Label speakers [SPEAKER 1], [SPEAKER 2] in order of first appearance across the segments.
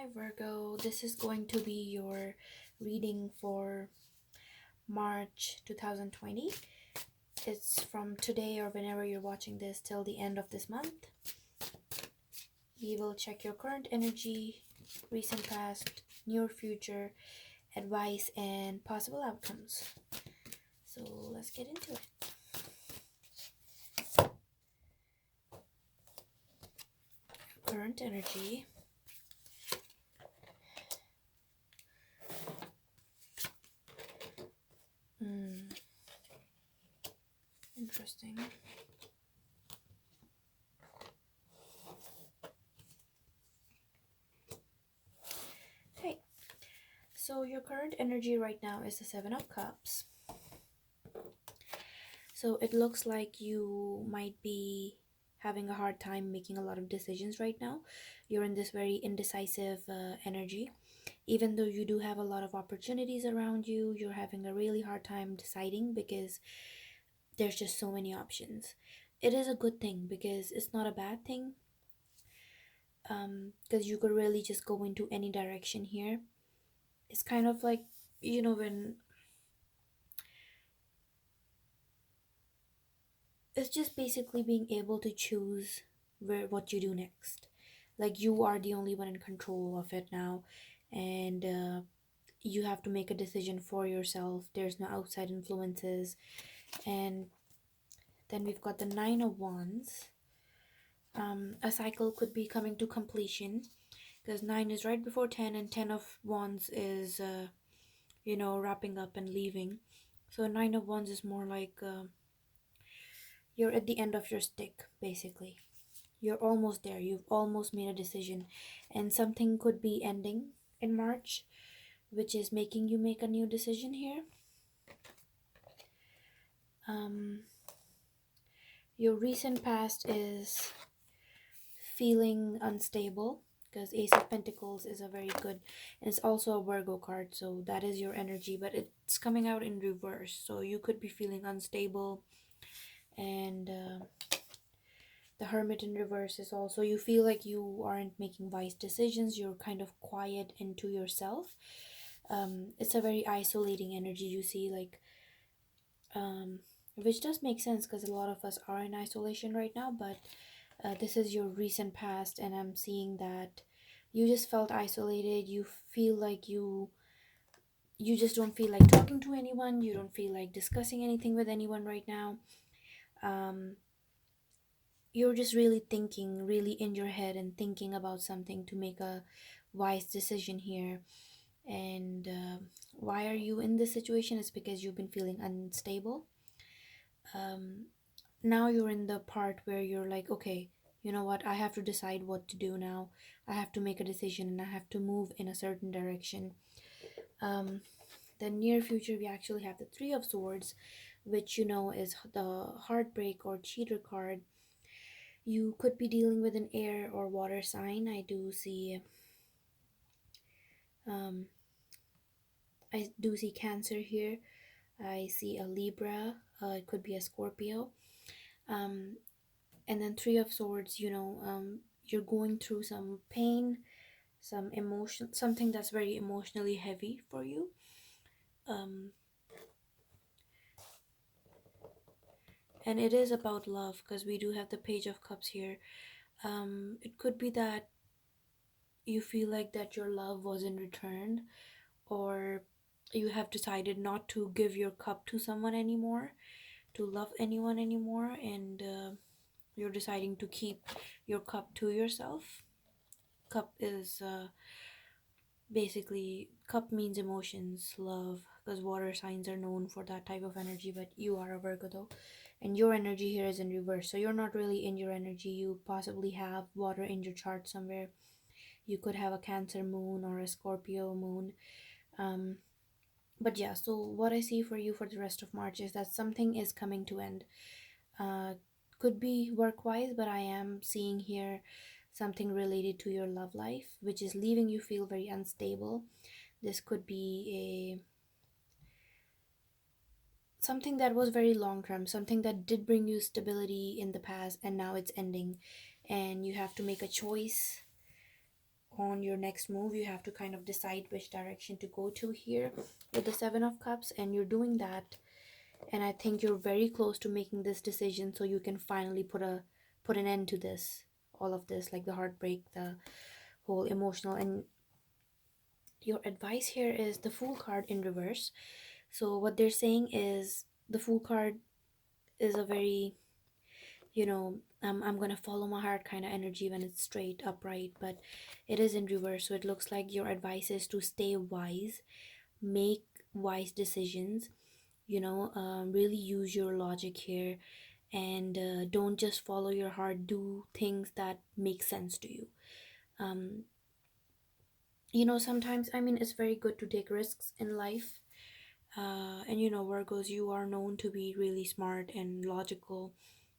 [SPEAKER 1] Hi Virgo, this is going to be your reading for March 2020. It's from today or whenever you're watching this till the end of this month. We will check your current energy, recent past, near future, advice, and possible outcomes. So let's get into it. Current energy. Interesting. Okay, so your current energy right now is the Seven of Cups. So it looks like you might be having a hard time making a lot of decisions right now. You're in this very indecisive energy. Even though you do have a lot of opportunities around you, you're having a really hard time deciding because there's just so many options. It is a good thing because it's not a bad thing, because you could really just go into any direction here. It's kind of like, when it's just basically being able to choose what you do next. Like, you are the only one in control of it now, and you have to make a decision for yourself. There's no outside influences. And then we've got the Nine of Wands. A cycle could be coming to completion because 9 is right before 10, and 10 of Wands is wrapping up and leaving. So 9 of Wands is more like you're at the end of your stick, basically. You're almost there. You've almost made a decision, and something could be ending in March, which is making you make a new decision here. Your recent past is feeling unstable because Ace of Pentacles is a very good, and it's also a Virgo card, so that is your energy, but it's coming out in reverse. So you could be feeling unstable, and the Hermit in reverse is also, you feel like you aren't making wise decisions. You're kind of quiet into yourself. It's a very isolating energy, you see, like, which does make sense because a lot of us are in isolation right now. But this is your recent past, and I'm seeing that you just felt isolated. You feel like you just don't feel like talking to anyone. You don't feel like discussing anything with anyone right now. You're just really thinking, really in your head, and thinking about something to make a wise decision here. And why are you in this situation? It's because you've been feeling unstable. Now you're in the part where you're like, okay, you know what, I have to decide what to do now. I have to make a decision, and I have to move in a certain direction. The near future, we actually have the Three of Swords, which is the heartbreak or cheater card. You could be dealing with an air or water sign. Um I do see Cancer here. I see a Libra. It could be a Scorpio. um and then Three of Swords, you're going through some pain, some emotion, something that's very emotionally heavy for you. um and it is about love because we do have the Page of Cups here. It could be that you feel like that your love wasn't returned, or you have decided not to give your cup to someone anymore, to love anyone anymore, and you're deciding to keep your cup to yourself. Cup is basically, cup means emotions, love, because water signs are known for that type of energy. But you are a Virgo though, and your energy here is in reverse, so you're not really in your energy. You possibly have water in your chart somewhere. You could have a Cancer moon or a Scorpio moon. But yeah, so what I see for you for the rest of March is that something is coming to end. uh could be work wise, but I am seeing here something related to your love life, which is leaving you feel very unstable. This could be a something that was very long term, something that did bring you stability in the past, and now it's ending, and you have to make a choice. on your next move. You have to kind of decide which direction to go to here with the Seven of Cups, and you're doing that. And I think you're very close to making this decision, so you can finally put an end to this, all of this, like the heartbreak, the whole emotional. And your advice here is the Fool card in reverse. So what they're saying is the Fool card is a very, I'm gonna follow my heart kind of energy when it's straight upright, but it is in reverse. So it looks like your advice is to stay wise, make wise decisions, really use your logic here, and don't just follow your heart. Do things that make sense to you. um Sometimes, I mean, it's very good to take risks in life. And Virgos, you are known to be really smart and logical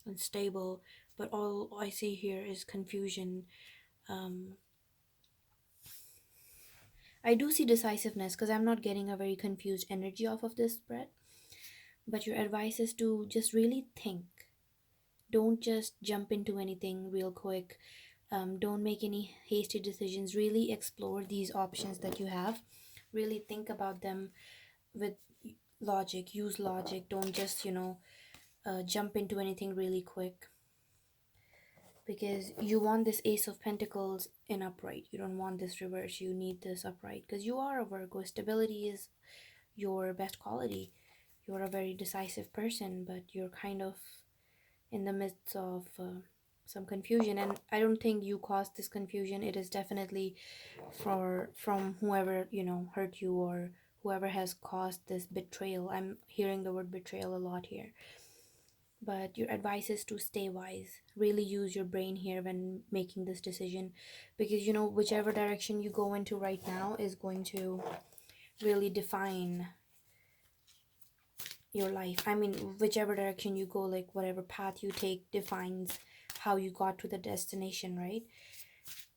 [SPEAKER 1] and stable, but all I see here is confusion. um I do see decisiveness, because I'm not getting a very confused energy off of this spread. But your advice is to just really think. Don't just jump into anything real quick. Don't make any hasty decisions. Really explore these options that you have. Really think about them with logic. Use logic. Don't just, jump into anything really quick, because you want this Ace of Pentacles in upright. You don't want this reverse. You need this upright, because you are a Virgo. Stability is your best quality. You're a very decisive person, but you're kind of in the midst of some confusion, and I don't think you caused this confusion. It is definitely from whoever hurt you, or whoever has caused this betrayal. I'm hearing the word betrayal a lot here. But your advice is to stay wise. Really use your brain here when making this decision, because whichever direction you go into right now is going to really define your life. I mean, whichever direction you go, like whatever path you take defines how you got to the destination, right?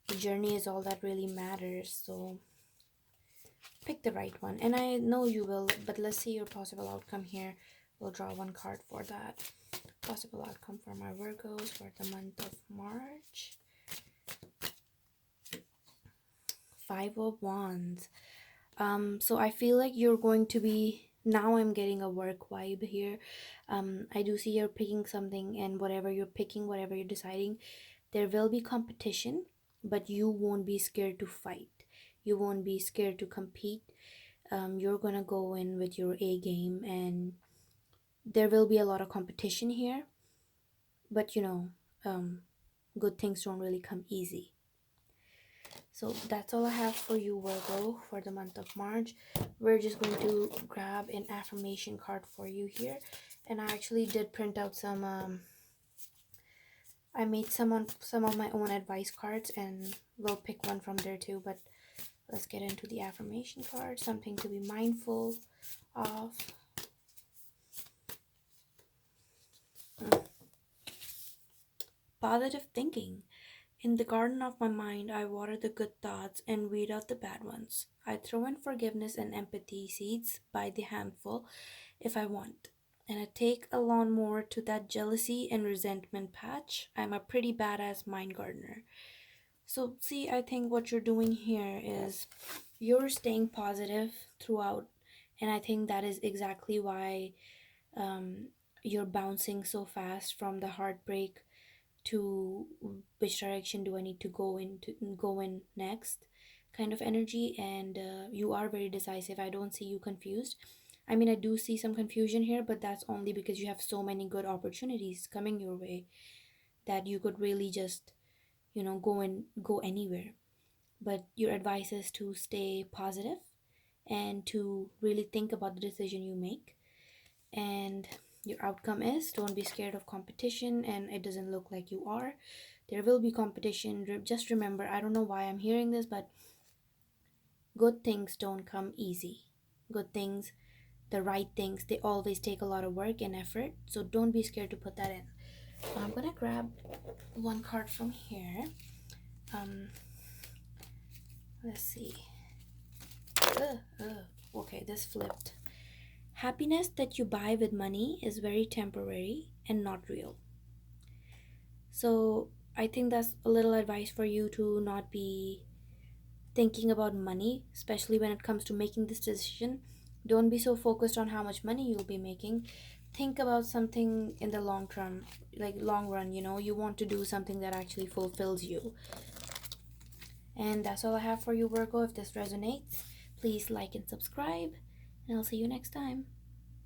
[SPEAKER 1] The journey is all that really matters. So pick the right one, and I know you will. But let's see your possible outcome here. We'll draw one card for that. Possible outcome for my Virgos for the month of March. Five of Wands. So I feel like you're going to be, now I'm getting a work vibe here. I do see you're picking something, and whatever you're picking, whatever you're deciding, there will be competition, but you won't be scared to fight. You won't be scared to compete. You're gonna go in with your A game, and there will be a lot of competition here, but good things don't really come easy. So that's all I have for you, Virgo, for the month of March. We're just going to grab an affirmation card for you here. And I actually did print out some, I made some of my own advice cards, and we'll pick one from there too. But let's get into the affirmation card. Something to be mindful of. Positive thinking. In the garden of my mind, I water the good thoughts and weed out the bad ones. I throw in forgiveness and empathy seeds by the handful if I want. And I take a lawnmower to that jealousy and resentment patch. I'm a pretty badass mind gardener. So, see, I think what you're doing here is you're staying positive throughout. And I think that is exactly why you're bouncing so fast from the heartbreak to which direction do I need to go in next kind of energy. And you are very decisive. I don't see you confused. I mean, I do see some confusion here, but that's only because you have so many good opportunities coming your way that you could really just go anywhere. But your advice is to stay positive and to really think about the decision you make. And your outcome is, don't be scared of competition, and it doesn't look like you are. There will be competition. Just remember, I don't know why I'm hearing this, but good things don't come easy. Good things, the right things, they always take a lot of work and effort. So don't be scared to put that in. I'm gonna grab one card from here. um let's see. Okay, this flipped. Happiness that you buy with money is very temporary and not real. So I think that's a little advice for you to not be thinking about money, especially when it comes to making this decision. Don't be so focused on how much money you'll be making. Think about something in the long term, like long run, you want to do something that actually fulfills you. And that's all I have for you, Virgo. If this resonates, please like and subscribe, and I'll see you next time.